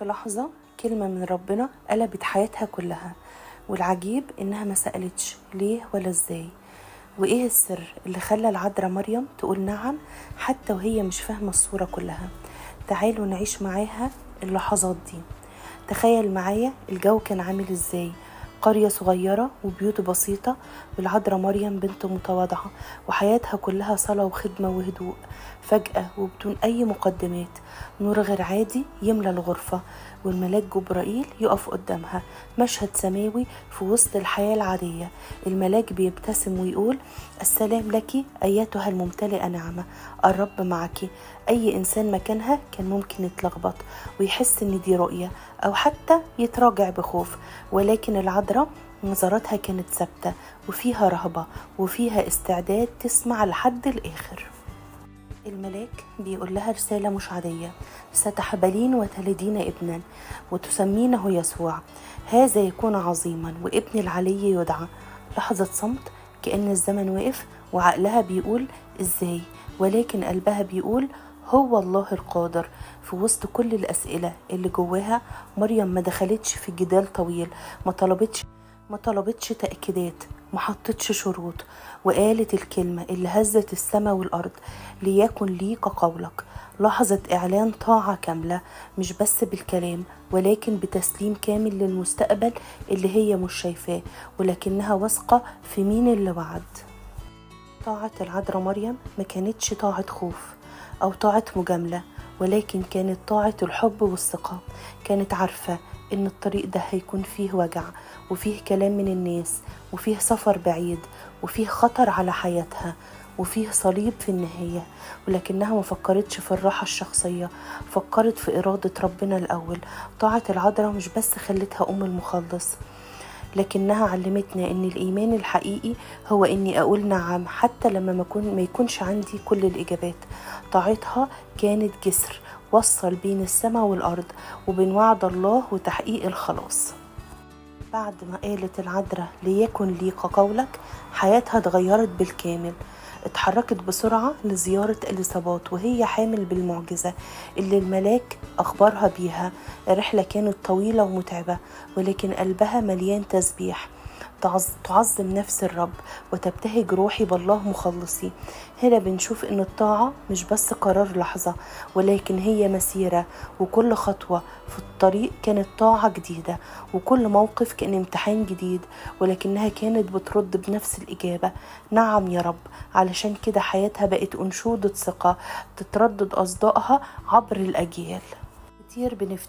في لحظة كلمة من ربنا قلبت حياتها كلها، والعجيب إنها ما سألتش ليه ولا إزاي. وإيه السر اللي خلى العذراء مريم تقول نعم حتى وهي مش فاهمة الصورة كلها؟ تعالوا نعيش معاها اللحظات دي. تخيل معايا الجو كان عامل إزاي، قرية صغيرة وبيوت بسيطة، والعذراء مريم بنت متواضعة وحياتها كلها صلاة وخدمة وهدوء. فجأة وبدون أي مقدمات نور غير عادي يملى الغرفة، والملاك جبرائيل يقف قدامها. مشهد سماوي في وسط الحياة العادية. الملاك بيبتسم ويقول: السلام لك أيتها الممتلئة نعمة، الرب معك. أي إنسان مكانها كان ممكن يتلخبط ويحس إن دي رؤية أو حتى يتراجع بخوف، ولكن العذراء نظراتها كانت ثابتة وفيها رهبة وفيها استعداد تسمع لحد الآخر. الملاك بيقول لها رسالة مش عادية: ستحبلين وتلدين ابنا وتسمينه يسوع، هذا يكون عظيما وابن العلي يدعى. لحظة صمت، كأن الزمن وقف وعقلها بيقول إزاي، ولكن قلبها بيقول هو الله القادر. في وسط كل الأسئلة اللي جواها، مريم ما دخلتش في جدال طويل، ما طلبتش تأكيدات، ما حطتش شروط، وقالت الكلمة اللي هزت السماء والأرض: ليكن لي كقولك. لحظة إعلان طاعة كاملة، مش بس بالكلام ولكن بتسليم كامل للمستقبل اللي هي مش شايفاه، ولكنها واثقة في مين اللي وعد. طاعة العذراء مريم ما كانتش طاعة خوف أو طاعة مجاملة، ولكن كانت طاعة الحب والثقة. كانت عارفة إن الطريق ده هيكون فيه وجع وفيه كلام من الناس وفيه سفر بعيد وفيه خطر على حياتها وفيه صليب في النهاية، ولكنها ما فكرتش في الراحة الشخصية، فكرت في إرادة ربنا الأول. طاعة العذراء مش بس خلتها أم المخلص، لكنها علمتنا ان الايمان الحقيقي هو اني اقول نعم حتى لما ما يكونش عندي كل الاجابات. طاعتها كانت جسر وصل بين السماء والارض وبين وعد الله وتحقيق الخلاص. بعد ما قالت العذراء ليكن لي كقولك، حياتها اتغيرت بالكامل. اتحركت بسرعة لزيارة إليصابات وهي حامل بالمعجزة اللي الملاك أخبرها بيها. الرحلة كانت طويلة ومتعبة، ولكن قلبها مليان تسبيح. تعظم نفس الرب وتبتهج روحي بالله مخلصي. هنا بنشوف ان الطاعة مش بس قرار لحظة، ولكن هي مسيرة، وكل خطوة في الطريق كانت طاعة جديدة، وكل موقف كان امتحان جديد، ولكنها كانت بترد بنفس الإجابة: نعم يا رب. علشان كده حياتها بقت أنشودة ثقة تتردد أصدائها عبر الأجيال. كتير بنفتكر